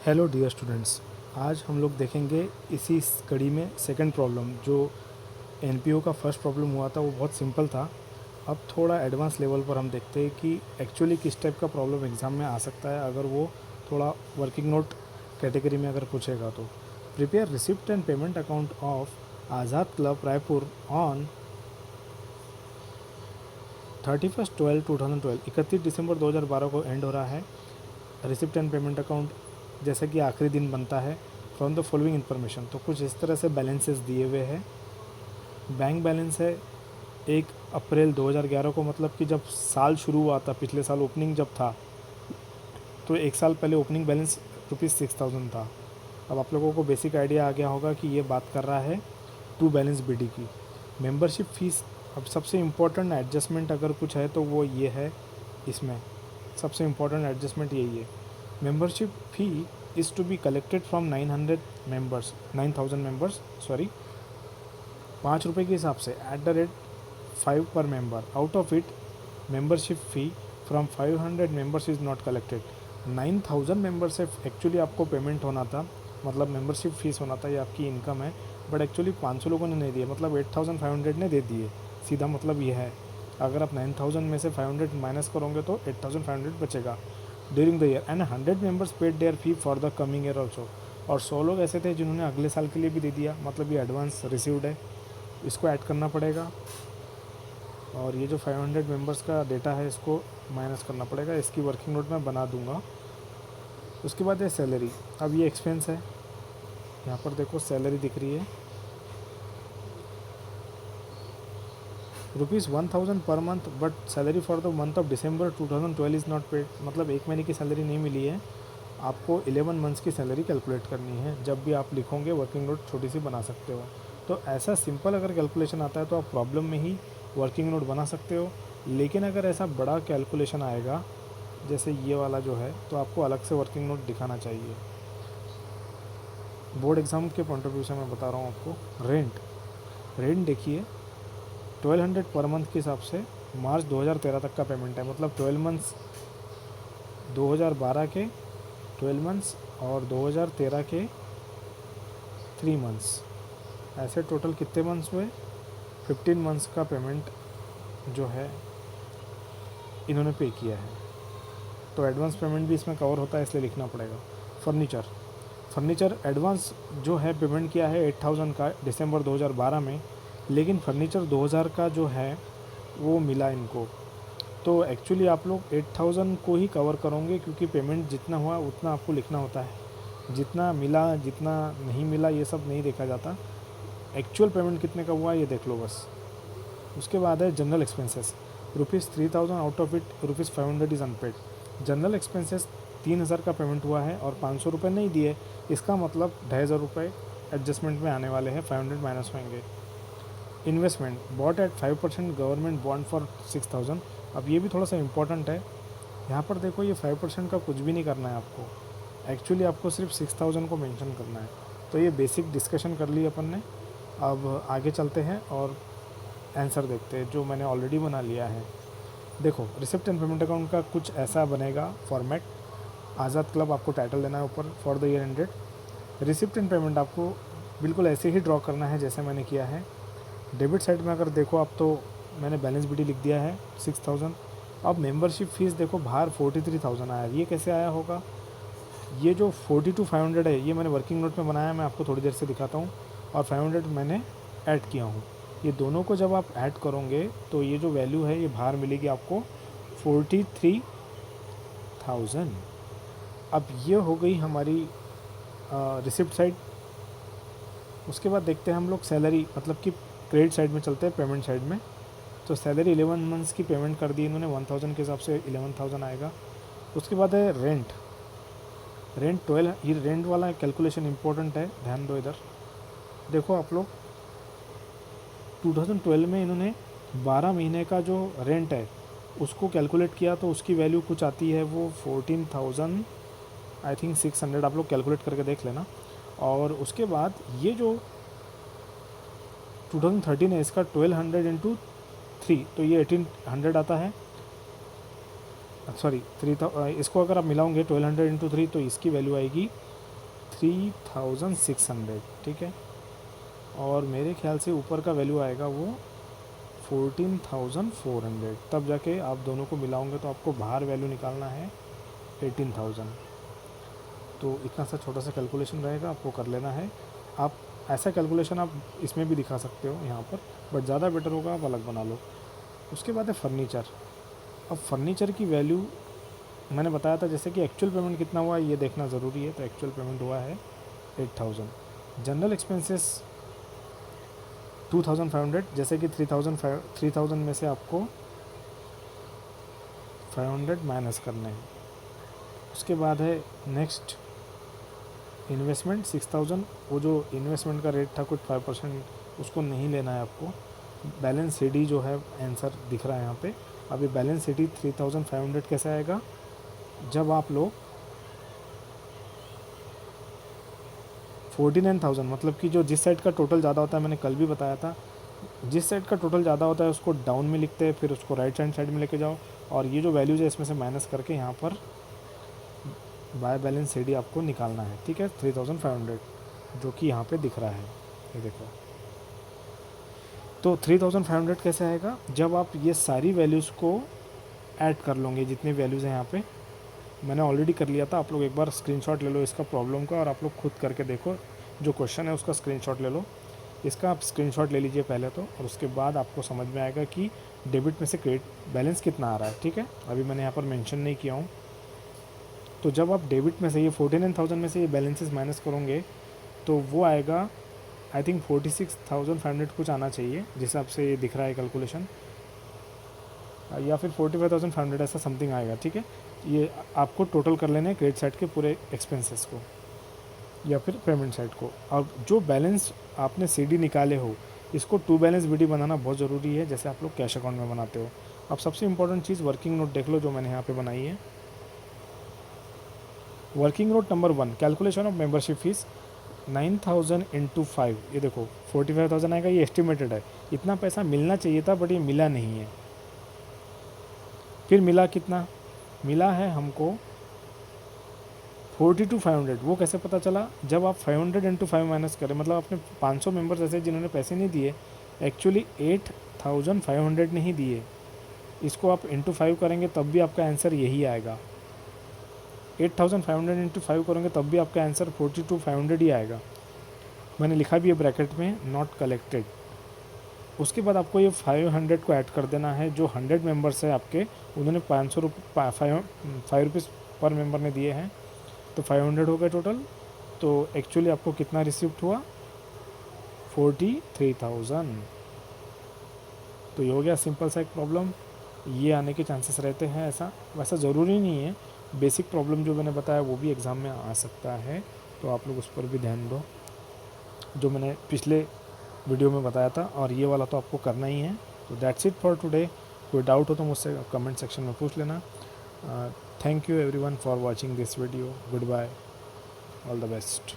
Hello dear students. आज हम लोग देखेंगे इसी कड़ी में सेकंड प्रॉब्लम। जो एनपीओ का फर्स्ट प्रॉब्लम हुआ था वो बहुत सिंपल था। अब थोड़ा एडवांस लेवल पर हम देखते हैं कि एक्चुअली किस टाइप का प्रॉब्लम एग्ज़ाम में आ सकता है अगर वो थोड़ा वर्किंग नोट कैटेगरी में अगर पूछेगा तो। Prepare receipt and payment account of Azad club Raipur on 31/12/2012। 31 दिसंबर 2012 को एंड हो रहा है। रिसिप्ट एंड पेमेंट अकाउंट जैसे कि आखिरी दिन बनता है। फ्रॉम द फॉलोइंग इन्फॉर्मेशन, तो कुछ इस तरह से बैलेंसेस दिए हुए हैं। बैंक बैलेंस है 1 अप्रैल 2011 को, मतलब कि जब साल शुरू हुआ था, पिछले साल ओपनिंग जब था तो एक साल पहले ओपनिंग बैलेंस ₹6,000 था। अब आप लोगों को बेसिक आइडिया आ गया होगा कि ये बात कर रहा है टू बैलेंस बीडी की। मेंबरशिप फीस, अब सबसे इम्पोर्टेंट एडजस्टमेंट अगर कुछ है तो वो ये है, इसमें सबसे इम्पोर्टेंट एडजस्टमेंट यही है। Membership fee is to be collected from 9,000 members, sorry, ₹5 के हिसाब से @5 पर member. Out of it membership fee from 500 members is not collected. 9,000 member से एक्चुअली आपको पेमेंट होना था, मतलब मेंबरशिप फ़ीस होना था, ये आपकी इनकम है। बट एक्चुअली 500 लोगों ने नहीं दिए, मतलब 8,500 ने दे दिए। सीधा मतलब ये है, अगर आप 9,000 में से 500 माइनस करोगे तो 8,500 बचेगा during the year. And 100 members paid their fee for the coming year also. और 100 लोग ऐसे थे जिन्होंने अगले साल के लिए भी दे दिया, मतलब ये एडवांस रिसीव्ड है, इसको ऐड करना पड़ेगा। और ये जो 500 मेंबर्स का डेटा है इसको माइनस करना पड़ेगा। इसकी वर्किंग नोट मैं बना दूंगा। उसके बाद है सैलरी। अब ये एक्सपेंस है, यहाँ पर देखो सैलरी दिख रही है ₹1000 per month, but salary for the month of December 2012 is not paid. मतलब एक महीने की सैलरी नहीं मिली है, आपको 11 मंथ्स की सैलरी कैलकुलेट करनी है। जब भी आप लिखोगे वर्किंग नोट छोटी सी बना सकते हो। तो ऐसा सिंपल अगर कैलकुलेशन आता है तो आप प्रॉब्लम में ही वर्किंग नोट बना सकते हो। लेकिन अगर ऐसा बड़ा कैलकुलेशन आएगा जैसे ये वाला जो है, तो आपको अलग से वर्किंग नोट दिखाना चाहिए। बोर्ड एग्ज़ाम के पॉइंट ऑफ व्यू से मैं बता रहा हूँ आपको। रेंट देखिए 1200 पर मंथ के हिसाब से मार्च 2013 तक का पेमेंट है। मतलब 12 मंथ्स 2012 के 12 मंथ्स और 2013 के 3 मंथ्स, ऐसे टोटल कितने मंथ्स हुए? 15 मंथ्स का पेमेंट जो है इन्होंने पे किया है। तो एडवांस पेमेंट भी इसमें कवर होता है, इसलिए लिखना पड़ेगा। फर्नीचर एडवांस जो है पेमेंट किया है 8,000 का दिसंबर 2012 में, लेकिन फर्नीचर 2,000 का जो है वो मिला इनको। तो एक्चुअली आप लोग 8,000 को ही कवर करोगे, क्योंकि पेमेंट जितना हुआ उतना आपको लिखना होता है। जितना मिला जितना नहीं मिला ये सब नहीं देखा जाता, एक्चुअल पेमेंट कितने का हुआ ये देख लो बस। उसके बाद है general expenses. ₹3,000 out of it ₹500 is unpaid. General expenses 3,000 का पेमेंट हुआ है और ₹500 नहीं दिए, इसका मतलब ₹2,500 एडजस्टमेंट में आने वाले हैं, 500 माइनस होंगे। Investment bought at 5% government bond for 6,000। अब ये भी थोड़ा सा इम्पोर्टेंट है। यहाँ पर देखो ये 5% का कुछ भी नहीं करना है आपको, एक्चुअली आपको सिर्फ 6,000 को मेंशन करना है। तो ये बेसिक डिस्कशन कर ली अपन ने। अब आगे चलते हैं और आंसर देखते हैं जो मैंने ऑलरेडी बना लिया है। देखो रिसिप्ट एंड पेमेंट अकाउंट का कुछ ऐसा बनेगा फॉर्मेट। आज़ाद क्लब आपको टाइटल देना है ऊपर, for the year ended. Receipt and payment आपको बिल्कुल ऐसे ही ड्रॉ करना है जैसे मैंने किया है। डेबिट साइड में अगर देखो आप तो मैंने बैलेंस बीडी लिख दिया है 6,000। अब मेंबरशिप फ़ीस देखो बाहर 43,000 आया, ये कैसे आया होगा? ये जो 42,500 है ये मैंने वर्किंग नोट में बनाया, मैं आपको थोड़ी देर से दिखाता हूँ। और 500 मैंने ऐड किया हूँ। ये दोनों को जब आप ऐड करोगे तो ये जो वैल्यू है ये बाहर मिलेगी आपको 43,000। अब ये हो गई हमारी रिसिप्ट साइड। उसके बाद देखते हैं हम लोग सैलरी, मतलब कि क्रेडिट साइड में चलते हैं, पेमेंट साइड में। तो सैलरी 11 मंथ्स की पेमेंट कर दी इन्होंने, 1,000 के हिसाब से 11,000 आएगा। उसके बाद है रेंट 12। ये रेंट वाला कैलकुलेशन इंपॉर्टेंट है, ध्यान दो इधर। देखो आप लोग 2012 में इन्होंने 12 महीने का जो रेंट है उसको कैलकुलेट किया, तो उसकी वैल्यू कुछ आती है वो 14,000 आई थिंक 600। आप लोग कैलकुलेट करके देख लेना। और उसके बाद ये जो 2013 है इसका 1200 इंटू 3, तो ये 1800 आता है। सॉरी 3, इसको अगर आप मिलाओगे 1200 इंटू 3 तो इसकी वैल्यू आएगी 3600, ठीक है। और मेरे ख्याल से ऊपर का वैल्यू आएगा वो 14,400। तब जाके आप दोनों को मिलाओगे तो आपको बाहर वैल्यू निकालना है 18,000। तो इतना सा छोटा सा कैलकुलेशन रहेगा, आपको कर लेना है। आप ऐसा कैलकुलेशन आप इसमें भी दिखा सकते हो यहाँ पर, बट ज़्यादा बेटर होगा आप अलग बना लो। उसके बाद है फर्नीचर। अब फर्नीचर की वैल्यू मैंने बताया था, जैसे कि एक्चुअल पेमेंट कितना हुआ ये देखना ज़रूरी है। तो एक्चुअल पेमेंट हुआ है 8,000। जनरल एक्सपेंसेस 2,500, जैसे कि 3,000 में से आपको 500 माइनस करने हैं। उसके बाद है नेक्स्ट इन्वेस्टमेंट 6,000। वो जो इन्वेस्टमेंट का रेट था कुछ 5%, उसको नहीं लेना है आपको। बैलेंस सीडी जो है आंसर दिख रहा है यहाँ पे। अब ये बैलेंस सीडी 3,500 कैसे आएगा, जब आप लोग 49,000, मतलब कि जो जिस साइड का टोटल ज़्यादा होता है, मैंने कल भी बताया था, जिस साइड का टोटल ज़्यादा होता है उसको डाउन में लिखते हैं, फिर उसको राइट हैंड साइड में लेके जाओ, और ये जो वैल्यूज है इसमें से माइनस करके यहाँ पर बाय बैलेंस सीडी आपको निकालना है, ठीक है। 3,500 जो कि यहाँ पे दिख रहा है, ये देखो। तो 3,500 कैसे आएगा, जब आप ये सारी वैल्यूज़ को ऐड कर लोगे, जितनी वैल्यूज़ हैं यहाँ पे मैंने ऑलरेडी कर लिया था। आप लोग एक बार स्क्रीनशॉट ले लो इसका प्रॉब्लम का, और आप लोग खुद करके देखो। जो क्वेश्चन है उसका स्क्रीनशॉट ले लो, इसका आप स्क्रीनशॉट ले लीजिए पहले तो, और उसके बाद आपको समझ में आएगा कि डेबिट में से क्रेडिट बैलेंस कितना आ रहा है, ठीक है। अभी मैंने यहाँ पर मेंशन नहीं किया हूँ। तो जब आप डेबिट में से ये 49,000 में से ये बैलेंसेस माइनस करोगे तो वो आएगा आई थिंक 46,500 कुछ आना चाहिए, जिस हिसाब से ये दिख रहा है कैलकुलेशन, या फिर 45,500 ऐसा समथिंग आएगा, ठीक है। ये आपको टोटल कर लेने क्रेडिट साइड के पूरे एक्सपेंसेस को या फिर पेमेंट साइड को। और जो बैलेंस आपने सीडी निकाले हो, इसको टू बैलेंस बीडी बनाना बहुत ज़रूरी है, जैसे आप लोग कैश अकाउंट में बनाते हो। अब सबसे इम्पोर्टेंट चीज़ वर्किंग नोट देख लो जो मैंने यहाँ पे बनाई है। Working note number 1, calculation of membership fees 9,000 into 5, ये देखो 45,000 आएगा। ये एस्टिमेटेड है, इतना पैसा मिलना चाहिए था बट ये मिला नहीं है। फिर मिला कितना, मिला है हमको 42,500। वो कैसे पता चला, जब आप 500 इंटू 5 माइनस करें, मतलब आपने 500 मेंबर्स ऐसे जिन्होंने पैसे नहीं दिए, एक्चुअली 8,500 नहीं दिए, इसको आप इंटू 5 करेंगे तब भी आपका आंसर यही आएगा। 8,500 इंटू 5 करेंगे तब भी आपका आंसर 42,500 ही आएगा। मैंने लिखा भी है ब्रैकेट में, नॉट कलेक्टेड। उसके बाद आपको ये 500 को ऐड कर देना है। जो 100 मेंबर्स है आपके, उन्होंने 5 रुपीज़ पर मेंबर ने दिए हैं, तो 500 हो गए टोटल। तो एक्चुअली आपको कितना रिसिप्ट हुआ, 43,000। तो ये हो गया सिंपल सा एक प्रॉब्लम। ये आने के चांसेस रहते हैं, ऐसा वैसा ज़रूरी नहीं है। बेसिक प्रॉब्लम जो मैंने बताया वो भी एग्ज़ाम में आ सकता है, तो आप लोग उस पर भी ध्यान दो, जो मैंने पिछले वीडियो में बताया था। और ये वाला तो आपको करना ही है। तो दैट्स इट फॉर टुडे। कोई डाउट हो तो मुझसे कमेंट सेक्शन में पूछ लेना। Thank you everyone for watching this video. Goodbye, all the best.